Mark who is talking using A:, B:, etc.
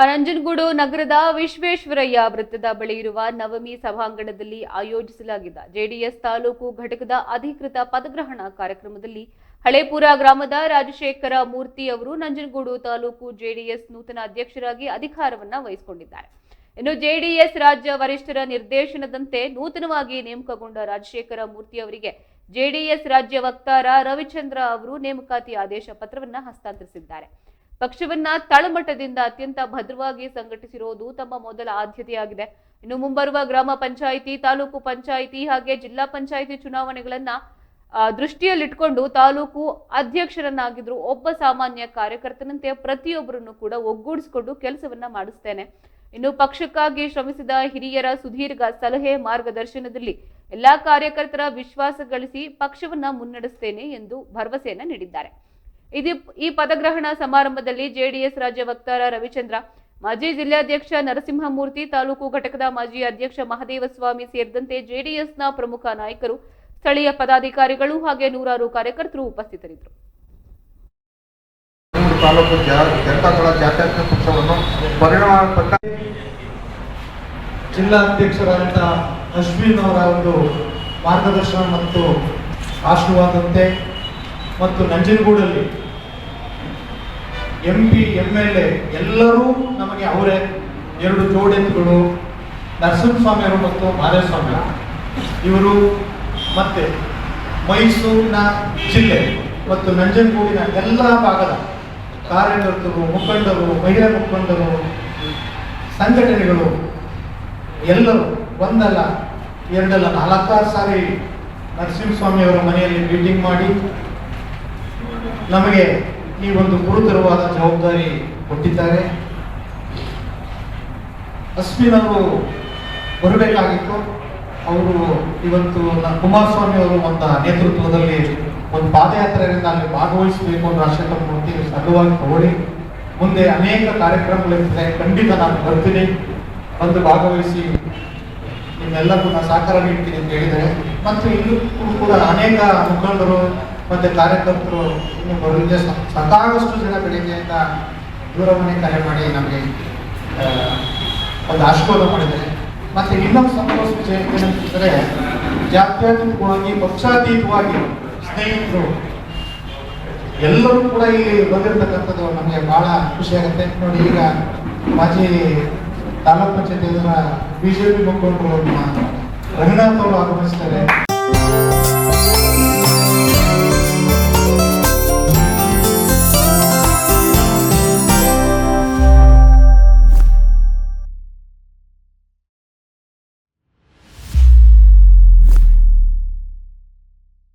A: ನಂಜನಗೂಡು ನಗರದ ವಿಶ್ವೇಶ್ವರಯ್ಯ ವೃತ್ತದ ಬಳಿ ಇರುವ ನವಮಿ ಸಭಾಂಗಣದಲ್ಲಿ ಆಯೋಜಿಸಲಾಗಿದ್ದ ಜೆಡಿಎಸ್ ತಾಲೂಕು ಘಟಕದ ಅಧಿಕೃತ ಪದಗ್ರಹಣ ಕಾರ್ಯಕ್ರಮದಲ್ಲಿ ಹಳೇಪುರ ಗ್ರಾಮದ ರಾಜಶೇಖರ ಮೂರ್ತಿ ಅವರು ನಂಜನಗೂಡು ತಾಲೂಕು ಜೆಡಿಎಸ್ ನೂತನ ಅಧ್ಯಕ್ಷರಾಗಿ ಅಧಿಕಾರವನ್ನ ವಹಿಸಿಕೊಂಡಿದ್ದಾರೆ. ಇನ್ನು ಜೆಡಿಎಸ್ ರಾಜ್ಯ ವರಿಷ್ಠರ ನಿರ್ದೇಶನದಂತೆ ನೂತನವಾಗಿ ನೇಮಕಗೊಂಡ ರಾಜಶೇಖರ ಮೂರ್ತಿ ಅವರಿಗೆ ಜೆಡಿಎಸ್ ರಾಜ್ಯ ವಕ್ತಾರ ರವಿಚಂದ್ರ ಅವರು ನೇಮಕಾತಿ ಆದೇಶ ಪತ್ರವನ್ನ ಹಸ್ತಾಂತರಿಸಿದ್ದಾರೆ. ಪಕ್ಷವನ್ನ ತಳಮಟ್ಟದಿಂದ ಅತ್ಯಂತ ಭದ್ರವಾಗಿ ಸಂಘಟಿಸಿರುವುದು ತಮ್ಮ ಮೊದಲ ಆದ್ಯತೆಯಾಗಿದೆ. ಇನ್ನು ಮುಂಬರುವ ಗ್ರಾಮ ಪಂಚಾಯಿತಿ, ತಾಲೂಕು ಪಂಚಾಯಿತಿ ಹಾಗೆ ಜಿಲ್ಲಾ ಪಂಚಾಯಿತಿ ಚುನಾವಣೆಗಳನ್ನ ದೃಷ್ಟಿಯಲ್ಲಿಟ್ಕೊಂಡು ತಾಲೂಕು ಅಧ್ಯಕ್ಷರನ್ನಾಗಿದ್ರು ಒಬ್ಬ ಸಾಮಾನ್ಯ ಕಾರ್ಯಕರ್ತನಂತೆ ಪ್ರತಿಯೊಬ್ಬರನ್ನು ಕೂಡ ಒಗ್ಗೂಡಿಸಿಕೊಂಡು ಕೆಲಸವನ್ನ ಮಾಡಿಸ್ತೇನೆ. ಇನ್ನು ಪಕ್ಷಕ್ಕಾಗಿ ಶ್ರಮಿಸಿದ ಹಿರಿಯರ ಸುದೀರ್ಘ ಸಲಹೆ ಮಾರ್ಗದರ್ಶನದಲ್ಲಿ ಎಲ್ಲಾ ಕಾರ್ಯಕರ್ತರ ವಿಶ್ವಾಸ ಗಳಿಸಿ ಪಕ್ಷವನ್ನ ಮುನ್ನಡೆಸ್ತೇನೆ ಎಂದು ಭರವಸೆಯನ್ನ ನೀಡಿದ್ದಾರೆ. ಈ ಪದಗ್ರಹಣ ಸಮಾರಂಭದಲ್ಲಿ ಜೆಡಿಎಸ್ ರಾಜ್ಯ ವಕ್ತಾರ ರವಿಚಂದ್ರ, ಮಾಜಿ ಜಿಲ್ಲಾಧ್ಯಕ್ಷ ನರಸಿಂಹಮೂರ್ತಿ, ತಾಲೂಕು ಘಟಕದ ಮಾಜಿ ಅಧ್ಯಕ್ಷ ಮಹದೇವಸ್ವಾಮಿ ಸೇರಿದಂತೆ ಜೆಡಿಎಸ್ನ ಪ್ರಮುಖ ನಾಯಕರು, ಸ್ಥಳೀಯ ಪದಾಧಿಕಾರಿಗಳು ಹಾಗೆ ನೂರಾರು ಕಾರ್ಯಕರ್ತರು ಉಪಸ್ಥಿತರಿದ್ದರು.
B: ತಾಲೂಕು ಜನತಾದಳ ಜಾತ್ಯತೀತ ಪಕ್ಷವನ್ನು ಪರಿಣಾಮಪಟ್ಟ
C: ಜಿಲ್ಲಾಧ್ಯಕ್ಷರಾದಂಥ ಅಶ್ವಿನ್ ಅವರ ಒಂದು ಮಾರ್ಗದರ್ಶನ ಮತ್ತು ಆಶೀರ್ವಾದಂತೆ ಮತ್ತು ನಂಜನಗೂಡಲ್ಲಿ MP MLA ಎಲ್ಲರೂ ನಮಗೆ ಅವರೇ. ಎರಡು ಜೋಡೆತ್ತುಗಳು ನರಸಿಂಹಸ್ವಾಮಿ ಅವರು ಮತ್ತು ಮಹದೇವಸ್ವಾಮಿ ಇವರು, ಮತ್ತೆ ಮೈಸೂರಿನ ಜಿಲ್ಲೆ ಮತ್ತು ನಂಜನಗೂಡಿನ ಎಲ್ಲ ಭಾಗದ ಕಾರ್ಯಕರ್ತರು, ಮುಖಂಡರು, ಮಹಿಳಾ ಮುಖಂಡರು, ಸಂಘಟನೆಗಳು ಎಲ್ಲರೂ ಒಂದಲ್ಲ ಎರಡಲ್ಲ 4 ಸಾರಿ ನರಸಿಂಹಸ್ವಾಮಿ ಅವರ ಮನೆಯಲ್ಲಿ ಮೀಟಿಂಗ್ ಮಾಡಿ ನಮಗೆ ಈ ಒಂದು ಗುರುತರವಾದ ಜವಾಬ್ದಾರಿ ಕೊಟ್ಟಿದ್ದಾರೆ. ಅಶ್ವಿನ್ ಅವರು ಬರಬೇಕಾಗಿತ್ತು. ಅವರು ಇವತ್ತು ಕುಮಾರಸ್ವಾಮಿ ಅವರು ಒಂದು ನೇತೃತ್ವದಲ್ಲಿ ಒಂದು ಪಾದಯಾತ್ರೆಯಿಂದ ಅಲ್ಲಿ ಭಾಗವಹಿಸಬೇಕು ಅಂತ ರಾಜಶೇಖರ ಮೂರ್ತಿ ಸಲುವಾಗಿ ತಗೊಳ್ಳಿ. ಮುಂದೆ ಅನೇಕ ಕಾರ್ಯಕ್ರಮಗಳಿರ್ತದೆ, ಖಂಡಿತ ನಾನು ಬರ್ತೀನಿ, ಬಂದು ಭಾಗವಹಿಸಿ ನಿಮ್ಮೆಲ್ಲಕ್ಕೂ ನಾನು ಸಹಕಾರ ನೀಡ್ತೀನಿ ಅಂತ ಹೇಳಿದ್ದಾರೆ. ಮತ್ತು ಇಲ್ಲೂ ಕೂಡ ಅನೇಕ ಮುಖಂಡರು ಮತ್ತು ಕಾರ್ಯಕರ್ತರು ಇನ್ನು ಬರಲಿಕ್ಕೆ ಸಾಕಾಗಷ್ಟು ಜನ ಬೆಳಿಗ್ಗೆ ಅಂತ ದೂರವಾಣಿ ಕರೆ ಮಾಡಿ ನಮಗೆ ಒಂದು ಆಶೀರ್ವಾದ ಮಾಡಿದ್ದಾರೆ. ಮತ್ತು ಇನ್ನೊಂದು ಸಂತೋಷ ವಿಷಯ ಏನಂತಂದರೆ, ಜಾತ್ಯತೀತವಾಗಿ ಪಕ್ಷಾತೀತವಾಗಿ ಸ್ನೇಹಿತರು ಎಲ್ಲರೂ ಕೂಡ ಇಲ್ಲಿ ಬಂದಿರತಕ್ಕಂಥದ್ದು ನಮಗೆ ಬಹಳ ಖುಷಿಯಾಗುತ್ತೆ. ನೋಡಿ, ಈಗ ಮಾಜಿ ತಾಲೂಕು ಪಂಚಾಯತ್ BJP ಮುಖಂಡರು ರಘುನಾಥ್ ಅವರು ಆಗಮಿಸ್ತಾರೆ.